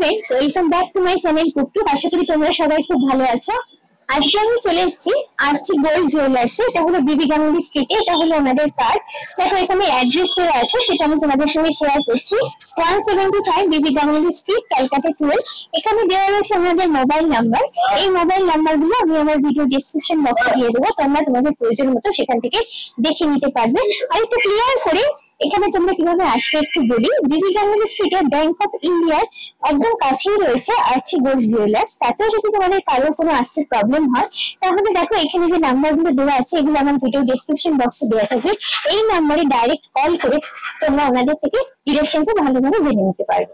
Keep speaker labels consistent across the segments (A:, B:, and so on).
A: Friends, welcome back to my channel कुकटू। आशा करी তোমরা সবাই খুব ভালো আছো। আজকে আমি চলে এসেছি আরচি গোল্ড জুয়েলার্সে। এটা হলো বিবি গাঙ্গুলি স্ট্রিটে। এটা হলো ওনাদের কার্ড। দেখো এখানে অ্যাড্রেস দেওয়া আছে, সেটা আমি তোমাদের সঙ্গে শেয়ার করছি। 175 বিবি গাঙ্গুলি স্ট্রিট, ক্যালকাটা 12। এখানে দেওয়া রয়েছে আমাদের মোবাইল নাম্বার। এই মোবাইল নাম্বারগুলো আমি আমার ভিডিও ডেসক্রিপশন বক্সে দিয়ে দেবো, তোমরা তোমাদের প্রয়োজন মতো সেখান থেকে দেখে নিতে পারবে। আর একটু ক্লিয়ার করে এখানে তোমরা কিভাবে আসবে একটু বলি। বিবি গাঙ্গুলি স্ট্রিটে ব্যাংক অফ ইন্ডিয়ার একদম কাছেই রয়েছে আরচি গোল্ড জুয়েলার্স। তাতেও যদি তোমাদের কারোর কোনো আসতে প্রবলেম হয়, তাহলে দেখো এখানে যে নাম্বারগুলো দেওয়া আছে, এগুলো আমার ভিডিও ডেসক্রিপশন বক্সে দেওয়া থাকবে। এই নাম্বারে ডাইরেক্ট কল করে তোমরা ওনাদের থেকে ডিরেকশনটা ভালোভাবে জেনে নিতে পারবে।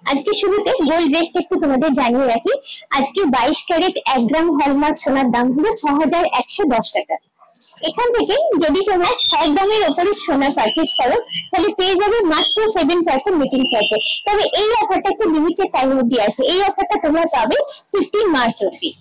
A: আজকে শুরুতে গোল্ড রেট একটু তোমাদের জানিয়ে রাখি। আজকে 22 ক্যারেট 1 গ্রাম হলমার্ক সোনার দাম হলো 6110 টাকা। এখান থেকে যদি তোমরা 6 গ্রামের উপরে সোনা পারচেজ করো, তাহলে পেয়ে যাবে মাত্র 7% মেকিং চার্জে। তবে এই অফারটা একটু লিমিটেড টাইম অবধি আছে। এই অফারটা তোমরা পাবে 15 মার্চ অবধি।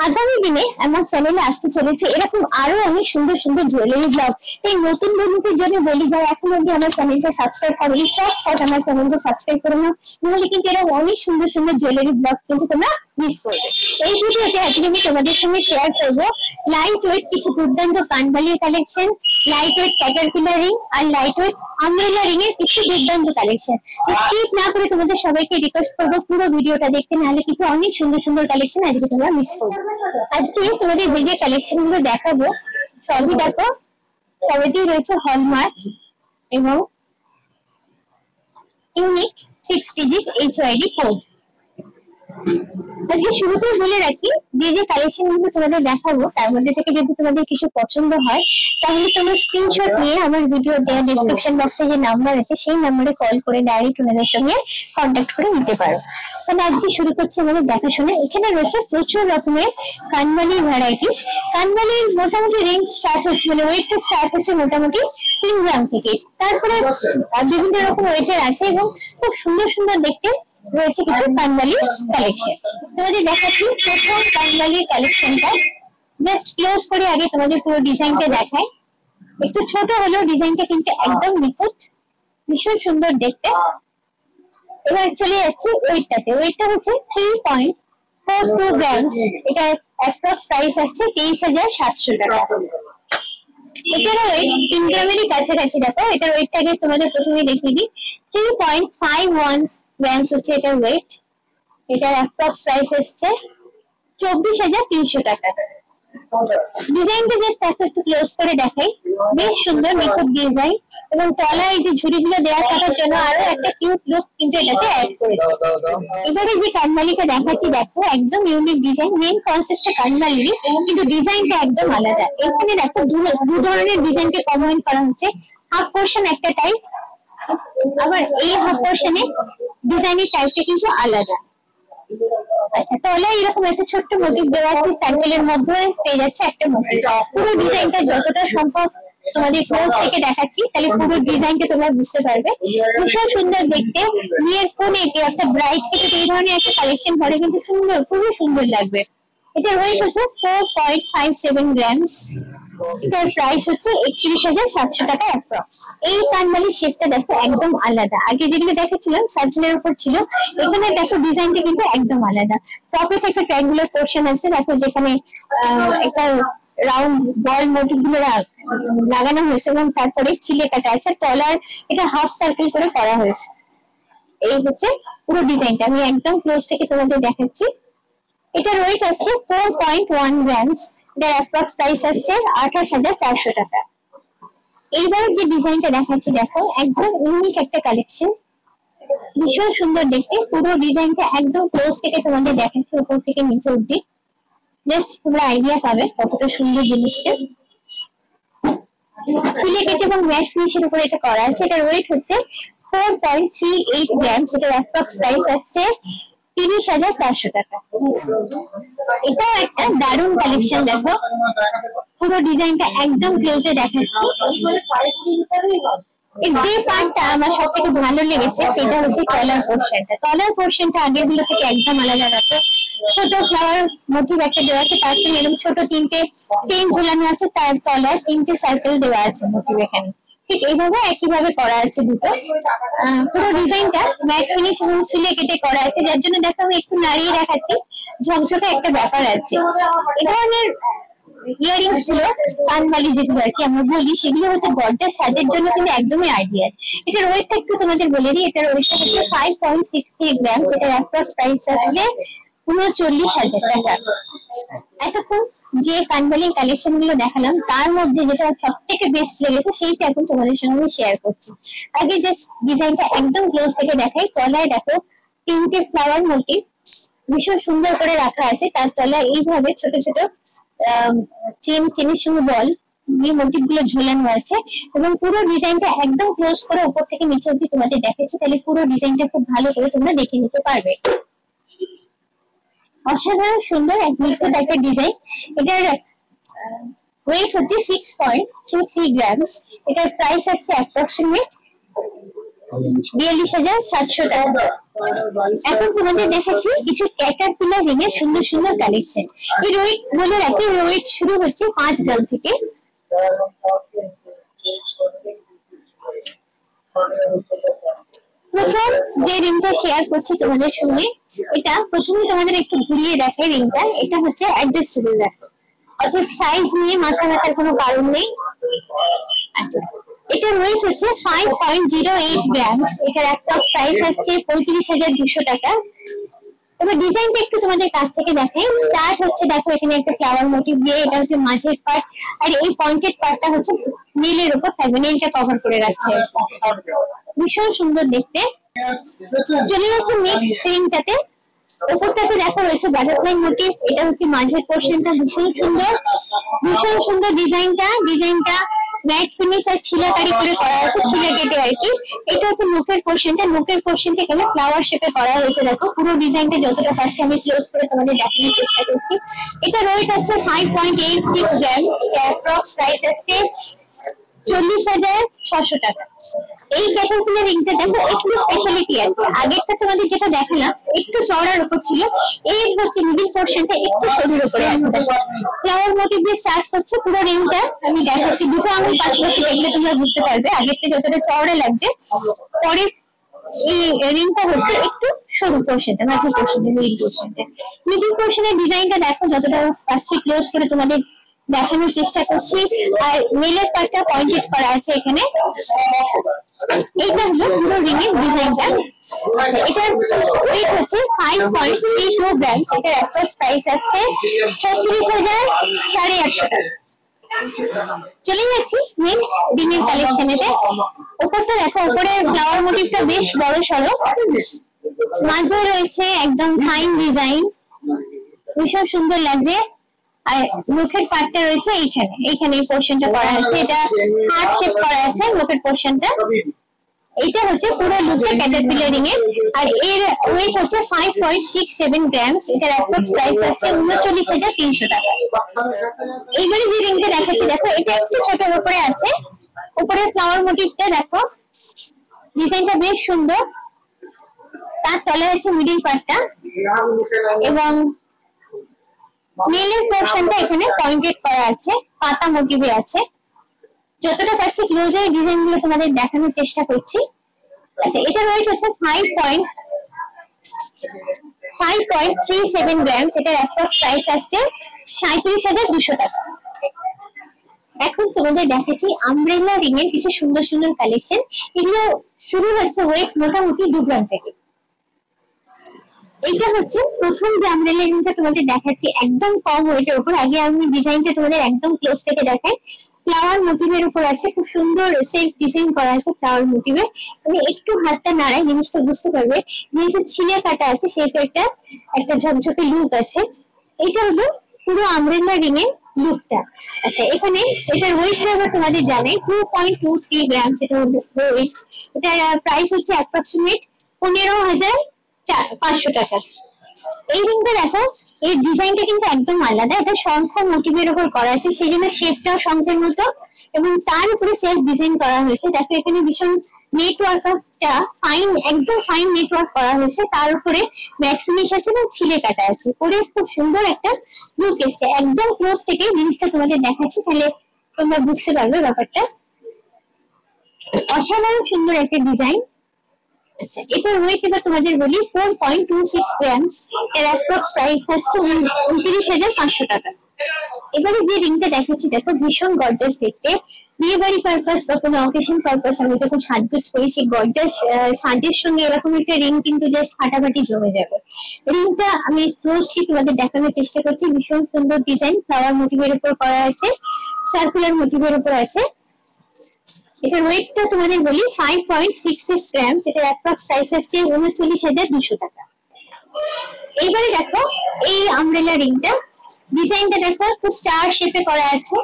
A: আগামী দিনে আমার চ্যানেলে আসতে চলেছে এরকম আরো অনেক সুন্দর সুন্দর জুয়েলারি ব্লগ। এই নতুন বন্ধুদের জন্য বলি, যারা এখন অব্দি আমার চ্যানেলটা সাবস্ক্রাইব করেনি, চটপট আমার চ্যানেলটা সাবস্ক্রাইব করে নাও, নাহলে কিন্তু এরকম অনেক সুন্দর সুন্দর জুয়েলারি ব্লগ কিন্তু তোমরা মিস করবে। এই ভিডিওতে আজকে আমি তোমাদের সঙ্গে শেয়ার করবো লাইট ওয়েট কিছু দুর্দান্ত কানবালির collection, light weight caterpillar ring আর লাইট ওয়েট আমব্রেলা রিং এর কিছু দুর্দান্ত কালেকশন। স্কিপ না করে তোমাদের সবাইকে রিকোয়েস্ট করবো পুরো ভিডিওটা দেখতে, নাহলে কিন্তু অনেক সুন্দর সুন্দর কালেকশন আজকে তোমরা মিস করবে। আজকে তোমাদের যে যে কালেকশন গুলো দেখাবো, সবই দেখো সবেতেই রয়েছে হলমার্ক এবং ইউনিক 6 ডিজিট HYD কোড। আজকে শুরুতে বলে রাখি, যে যে কালেকশন গুলো তোমাদের দেখাবো তার মধ্যে থেকে যদি তোমাদের কিছু পছন্দ হয়, তাহলে তোমরা স্ক্রিনশট নিয়ে আমার ভিডিও দেওয়া ডেসক্রিপশন বক্সে যে নাম্বার আছে সেই নাম্বারে কল করে ডাইরেক্ট ওনাদের সঙ্গে কন্ট্যাক্ট করে নিতে পারো। তাহলে আজকে শুরু করছি আমাদের দেখাশোনা। এখানে রয়েছে প্রচুর রকমের কানবালির ভ্যারাইটিস। কানবালির মোটামুটি রেঞ্জ স্টার্ট হচ্ছে, মানে ওয়েটটা স্টার্ট হচ্ছে মোটামুটি 3 গ্রাম থেকে। তারপরে বিভিন্ন রকম ওয়েটের আছে এবং খুব সুন্দর সুন্দর দেখতে রয়েছে কিছু কানবালির কালেকশন। তোমাদের দেখাচ্ছি প্রথম কানবালির কালেকশনটা। জাস্ট ক্লোজ করে আগে তোমাদের পুরো ডিজাইনটা দেখাই। একটু ছোট হলেও ডিজাইনটা কিন্তু একদম নিখুঁত, ভীষণ সুন্দর দেখতে। এবার চলে যাচ্ছি ওয়েটটাতে। ওয়েটটা হচ্ছে 3.42 গ্রামস। এটা অ্যাপ্রক্স প্রাইস আসছে 23,700 টাকা। এটার ওয়েট 3 গ্রামেরই কাছাকাছি। দেখো এটার ওয়েটটা আগে তোমাদের প্রথমে দেখিয়ে দিই। 3.51 গ্রামস হচ্ছে এটার ওয়েট। এটার অ্যাপ্রক্স প্রাইস আসছে 24,300 টাকা। ডিজাইনটা জাস্ট একটু ক্লোজ করে দেখাই। বেশ সুন্দর নিখুঁত ডিজাইন এবং তলায় এই যে ঝুড়িগুলো দেওয়া থাকার জন্য আরো একটা কিউট লুক কিন্তু এটাতে অ্যাড করেছে। এবারে যে কানবালিটা দেখাচ্ছি, দেখো একদম ইউনিক ডিজাইন। মেইন কনসেপ্টটা কানবালিরই, কিন্তু ডিজাইনটা একদম আলাদা। এখানে দেখো দু ধরনের ডিজাইনকে কম্বাইন করা হচ্ছে। হাফ পোর্শন একটা টাইপ, আবার এই হাফ পোর্শনে ডিজাইনের টাইপটা কিন্তু আলাদা। আচ্ছা, তাহলে এরকম একটা ছোট্ট মোটিভ দেওয়া আছে, সার্কেলের মধ্যে পেয়ে যাচ্ছে একটা মোটিভ। পুরো ডিজাইনটা যতটা সম্ভব তোমাদের ক্লোজ থেকে দেখাচ্ছি, তাহলে পুরো ডিজাইনটা তোমরা বুঝতে পারবে। ভীষণ সুন্দর দেখতে। বিয়ের কোণে একটা ব্রাইট থেকে এই ধরনের একটা কালেকশন করে কিন্তু সুন্দর, খুবই সুন্দর লাগবে। এটার ওয়েট হচ্ছে 4.57 গ্রামস। এটার প্রাইস হচ্ছে 31,700 টাকা অ্যাপ্রক্স। এই কানবালির শেপটা দেখো একদম আলাদা। আগে যেগুলো দেখেছিলাম সার্কেলের উপর ছিল, এখানে দেখো ডিজাইনটা কিন্তু একদম আলাদা। টপে একটা ট্রায়াঙ্গুলার পোর্শন আছে, দেখো যেখানে একটা রাউন্ড বল মোটিভ গুলো লাগানো হয়েছে এবং তারপরে চিলে কাটা আছে। তলার এটা হাফ সার্কেল করে করা হয়েছে। এই হচ্ছে পুরো ডিজাইনটা। আমি একদম ক্লোজ থেকে তোমাদের দেখাচ্ছি। এটার ওয়েট আছে 4.1 গ্রামস। এটার অ্যাপ্রক্স প্রাইস আসছে 28,400 টাকা। এইবারে যে ডিজাইনটা দেখাচ্ছি, দেখো একদম ইউনিক একটা কালেকশন, ভীষণ সুন্দর দেখতে। পুরো ডিজাইনটা একদম ক্লোজ থেকে তোমাদের দেখাচ্ছি, উপর থেকে নিচে অব্দি। জাস্ট তোমরা আইডিয়া পাবে কতটা সুন্দর জিনিসটা। ছিলে কেটে এবং ম্যাট ফিনিশের উপর এটা করা আছে। এটার ওয়েট হচ্ছে 4.38 গ্রামস। এটার অ্যাপ্রক্স প্রাইস আসছে 30,400 টাকা। এটাও একটা দারুণ কালেকশন। দেখো পুরো ডিজাইনটা একদম ক্লোজে দেখাচ্ছি। যে পার্টটা আমার সব থেকে ভালো লেগেছে সেটা হচ্ছে কলার পোর্শনটা। কলার পোর্শনটা আগের গুলো থেকে একদম আলাদা। দেখো ছোট ফ্লাওয়ার মোটিভ একটা দেওয়া আছে, তার সঙ্গে এরকম ছোট 3টে চেইন ঝুলানো আছে, তার তলায় 3টে সার্কেল দেওয়া আছে মোটিভ এখানে। ঠিক এইভাবে একইভাবে করা আছে দুটো। পুরো ডিজাইনটা ম্যাট ফিনিশ এবং ছিলে কেটে করা আছে, যার জন্য দেখো আমি একটু নাড়িয়ে দেখাচ্ছি, ঝকঝকে একটা ব্যাপার আছে। এই ধরনের ইয়ারিংস গুলো, কানবালি যেগুলো আর কি আমরা বলি, সেগুলো হচ্ছে গর্জার সাজের জন্য কিন্তু একদমই আইডিয়াল। এটার ওয়েটটা একটু তোমাদের বলে দিই, এটার ওয়েটটা হচ্ছে 5.63 গ্রাম, যেটার অ্যাপ্রক্স প্রাইস আসছে 39,000 টাকা। এতক্ষণ যে কানবালি কালেকশন গুলো দেখালাম তার মধ্যে যেটা সব থেকে বেস্ট লেগেছে সেইটা এখন তোমাদের সঙ্গে আমি শেয়ার করছি। আগে জাস্ট ডিজাইনটা একদম ক্লোজ থেকে দেখাই। তলায় দেখো তিনটে ফ্লাওয়ার মোটিভ ভীষণ সুন্দর করে রাখা আছে, তার তলায় এইভাবে ছোট ছোট চেনের সঙ্গে বল এই মোটিভ গুলো ঝুলানো আছে, এবং পুরো ডিজাইনটা একদম ক্লোজ করে উপর থেকে নিচে অব্দি তোমাদের দেখাচ্ছি, তাহলে পুরো ডিজাইনটা খুব ভালো করে তোমরা দেখে নিতে পারবে। অসাধারণ সুন্দর এক নিখুঁত একটা ডিজাইন। এটার ওয়েট হচ্ছে 6.23 গ্রামস। এটার প্রাইস আসছে অ্যাপ্রক্সিমেট 42,700 টাকা। এখন তোমাদের দেখাচ্ছি কিছু ক্যাটারপিলার রিং এর সুন্দর সুন্দর কালেকশন। এই ওয়েট বলে রাখি, ওয়েট শুরু হচ্ছে 5 গ্রাম থেকে। প্রথম যে রিংটা শেয়ার করছি তোমাদের সঙ্গে, এটা প্রথমে তোমাদের একটু ঘুরিয়ে দেখাই রিংটা। এটা হচ্ছে অ্যাডজাস্টেবল রাখো, অর্থাৎ সাইজ নিয়ে মাথা ব্যথার কোনো কারণ নেই। আচ্ছা, এটার ওয়েট হচ্ছে 5.08 গ্রাম। এটার একটা প্রাইস আসছে 35,200 টাকা। এবার ডিজাইনটা একটু তোমাদের কাছ থেকে দেখাই। স্টার্ট হচ্ছে দেখো এখানে একটা ফ্লাওয়ার মোটিভ দিয়ে, এটা হচ্ছে মাঝের পার্ট, আর এই পয়েন্টেড পার্টটা হচ্ছে নীলের উপর থাকবে, নীলটা কভার করে রাখছে, ভীষণ সুন্দর দেখতে। চলে যাচ্ছে নেক্সট রিংটাতে। উপরটাতে দেখো রয়েছে বাটারফ্লাই মোটিভ, এটা হচ্ছে মাঝের পোর্শনটা ভীষণ সুন্দর, ভীষণ সুন্দর ডিজাইনটা ম্যাট ফিনিশ আর ছিলাকারি করে করা আছে, ছিলা কেটে আর কি। এটা হচ্ছে মুখের পোর্শনটা এখানে ফ্লাওয়ার শেপে করা হয়েছে। দেখো পুরো ডিজাইনটা যতটা পারছি আমি ক্লোজ করে তোমাদের দেখানোর চেষ্টা করছি। এটা ওয়েট আছে 5.86 গ্রাম। এটা অ্যাপ্রক্স প্রাইস আছে 40,600 টাকা। এই ক্যাটারপিলার রিংটা দেখো একটু স্পেশালিটি আছে, আগেরটা তোমাদের যেটা দেখালাম একটু চওড়ার উপর ছিল, এই হচ্ছে মিডিল পোর্শনটা একটু সরুর উপরে আছে। ফ্লাওয়ার মোটিভ দিয়ে স্টার্ট করছে পুরো রিংটা। আমি দেখাচ্ছি, দুটো আঙুল পাশাপাশি দেখলে তোমরা বুঝতে পারবে আগেরটা যতটা চওড়া লাগছে। পরের এই রিংটা হচ্ছে একটু সরু পোর্শনটা, মাঝের পোর্শনটা, মিডিল পোর্শনের ডিজাইনটা দেখো যতটা পাচ্ছি ক্লোজ করে তোমাদের দেখানোর চেষ্টা করছি। আর নেলের পার্টটা পয়েন্টেড করা আছে এখানে। এইটা হলো পুরো রিং এর ডিজাইনটা। এটার ওয়েট হচ্ছে 5.32 গ্রাম। এটার অ্যাপ্রক্স প্রাইস আসছে 36,850 টাকা। চলে যাচ্ছি নেক্সট রিং এর কালেকশনেতে। উপরটা দেখো, উপরে ফ্লাওয়ার মোটিভটা বেশ বড় সড়ো, মাঝে রয়েছে একদম ফাইন ডিজাইন, ভীষণ সুন্দর লাগছে। আর মুখের পার্টটা রয়েছে এইখানে এই পোর্শনটা করা আছে, এটা হার্ট শেপ করা আছে মুখের পোর্শনটা। এইটা হচ্ছে পুরো লুকটা ক্যাটারপিলার রিং এর, আর এর ওয়েট হচ্ছে 5.67 গ্রাম। এটার অ্যাপ্রক্স প্রাইস আছে 39,300 টাকা। এইবারে যে রিংটা দেখাচ্ছি দেখো, এটা একটু ছোটর উপরে আছে। উপরে ফ্লাওয়ার মোটিভটা দেখো, ডিজাইনটা বেশ সুন্দর। তার তলায় আছে মিডিল পার্টটা, এবং নীলের পোর্শনটা এখানে পয়েন্টেড করা আছে, পাতা মোটিভে আছে। যতটা পারছি ক্লোজে ডিজাইন গুলো তোমাদের দেখানোর চেষ্টা করছি। আচ্ছা, এটার ওয়েট হচ্ছে 5.37 গ্রাম। এটার অ্যাপ্রক্স প্রাইস আসছে 37,200 টাকা। এখন তোমাদের দেখাচ্ছি আমব্রেলা রিং এর কিছু সুন্দর সুন্দর কালেকশন। এগুলো শুরু হচ্ছে ওয়েট মোটামুটি 2 গ্রাম থেকে। এইটা হচ্ছে প্রথম যে আমব্রেলা রিংটা তোমাদের দেখাচ্ছি, একদম কম ওয়েটের উপর। আগে আমি ডিজাইনটা তোমাদের একদম ক্লোজ থেকে দেখাই। ফ্লাওয়ার মোটিভের উপর আছে, খুব সুন্দর সেলফ ডিজাইন করা আছে ফ্লাওয়ার মোটিভে। আমি একটু হাতটা নাড়াই, জিনিসটা বুঝতে পারবে। যেহেতু ছিঁড়ে কাটা আছে সেহেতু একটা ঝকঝকে লুক আছে। এটা হলো পুরো আমব্রেলা রিং এর লুকটা। আচ্ছা, এখানে এটার ওয়েট আবার তোমাদের জানাই 2.23 গ্রাম। সেটা হলো ওয়েট। এটার প্রাইস হচ্ছে অ্যাপ্রক্সিমেট 15,500 টাকা। এই রিংটা দেখো, এর ডিজাইনটা কিন্তু একদম আলাদা। এটা শঙ্খ মোটিভের উপর করা আছে, সেই জন্য শেপটাও শঙ্খের মতো, এবং তার উপরে সেলফ ডিজাইন করা হয়েছে। দেখো এখানে ভীষণ নেটওয়ার্কটা ফাইন, একদম ফাইন নেটওয়ার্ক করা হয়েছে। তার উপরে ম্যাট ফিনিশ আছে এবং ছিলে কাটা আছে, পরে খুব সুন্দর একটা লুক এসছে। একদম ক্লোজ থেকে জিনিসটা তোমাদের দেখাচ্ছি, তাহলে তোমরা বুঝতে পারবে ব্যাপারটা। অসাধারণ সুন্দর একটা ডিজাইন। আচ্ছা, এটার ওয়েট এবার তোমাদের বলি 4.26 গ্রামস, এর অ্যাপ্রক্স প্রাইস আসছে 29,500 টাকা। এবারে যে রিংটা দেখাচ্ছি দেখো ভীষণ গর্জাস দেখতে, বিয়ে বাড়ি পারপাস বা কোনো অকেশন পারপাস আমি যখন সাজগোজ করি সেই গর্জাস সাজের সঙ্গে এরকম একটা রিং কিন্তু জাস্ট ফাটাফাটি জমে যাবে। রিংটা আমি ক্লোজলি তোমাদের দেখানোর চেষ্টা করছি, ভীষণ সুন্দর ডিজাইন, ফ্লাওয়ার মোটিভের উপর করা আছে, সার্কুলার মোটিভের উপর আছে। এটার ওয়েটটা তোমাদের বলি 5.66 গ্রাম, এটার অ্যাপ্রক্স প্রাইস আসছে 39,200 টাকা। এইবারে দেখো এই আমব্রেলা রিংটা, ডিজাইনটা দেখো খুব স্টার শেপে করা আছে,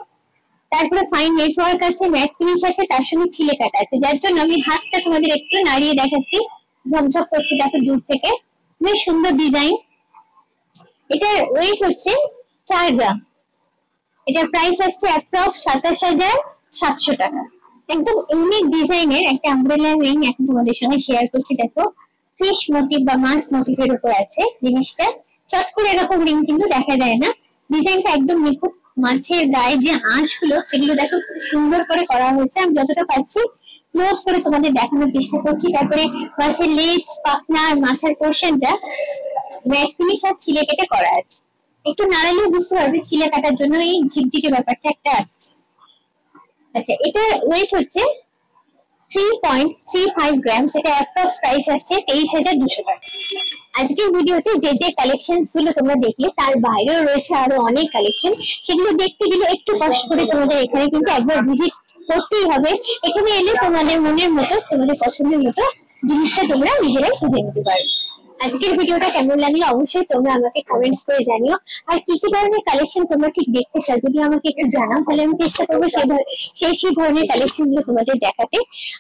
A: তারপরে ফাইন নেটওয়ার্ক আছে, ম্যাট ফিনিশ আছে, তার সঙ্গে ছিলে কাটা আছে, যার জন্য আমি হাতটা তোমাদের একটু নাড়িয়ে দেখাচ্ছি, ঝকঝক করছে দেখো দূর থেকে, বেশ সুন্দর ডিজাইন। এটার ওয়েট হচ্ছে 4 গ্রাম, এটার প্রাইস আসছে অ্যাপ্রক্স 27,700 টাকা। একদম ইউনিক ডিজাইনের একটা আমব্রেলা রিং এখন তোমাদের সঙ্গে শেয়ার করছি। দেখো ফিশ মোটিভ বা মাছ মোটিভের উপর আছে জিনিসটা, চট করে এরকম রিং কিন্তু দেখা যায় না, ডিজাইনটা একদম নিখুঁত, মাছের গায়ে যে আঁশগুলো সেগুলো দেখো খুব সুন্দর করে করা হয়েছে, আমি যতটা পাচ্ছি ক্লোজ করে তোমাদের দেখানোর চেষ্টা করছি। তারপরে মাছের লেজ, পাখনা আর মাথার পোর্শনটা ম্যাট ফিনিশ আর ছিলে কেটে করা আছে, একটু নাড়ালেও বুঝতে পারবে ছিলে কাটার জন্য এই ঝিকঝিকে ব্যাপারটা একটা আসছে। আচ্ছা, এটার ওয়েট হচ্ছে 3.35 গ্রাম, সেটা অ্যাপ্রক্স প্রাইস আসছে 23,200 টাকা। আজকের ভিডিওতে যে যে কালেকশন গুলো তোমরা দেখলে তার বাইরেও রয়েছে আরো অনেক কালেকশন, সেগুলো দেখতে গেলে একটু কষ্ট করে তোমাদের এখানে কিন্তু একবার ভিজিট করতেই হবে। এখানে এলে তোমাদের মনের মতো, তোমাদের পছন্দের মতো জিনিসটা তোমরা নিজেরাই খুঁজে নিতে পারবে। আজকের ভিডিওটা কেমন লাগলো অবশ্যই তোমরা আমাকে কমেন্টস করে জানিও, আর কি কি ধরনের কালেকশন তোমরা ঠিক দেখতে চাও যদি আমাকে একটু জানাও, তাহলে আমি চেষ্টা করবো সেই ধরনের কালেকশন গুলো তোমাদের দেখাতে।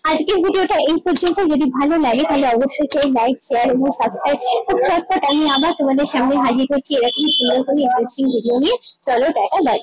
A: আজকের ভিডিওটা এই পর্যন্ত, যদি ভালো লাগে তাহলে অবশ্যই সেই লাইক, শেয়ার এবং সাবস্ক্রাইব। খুব চটপট আমি আবার তোমাদের সামনে হাজির হচ্ছি এরকম সুন্দর করে ইন্টারেস্টিং ভিডিও নিয়ে। চলো টাটা, বাই।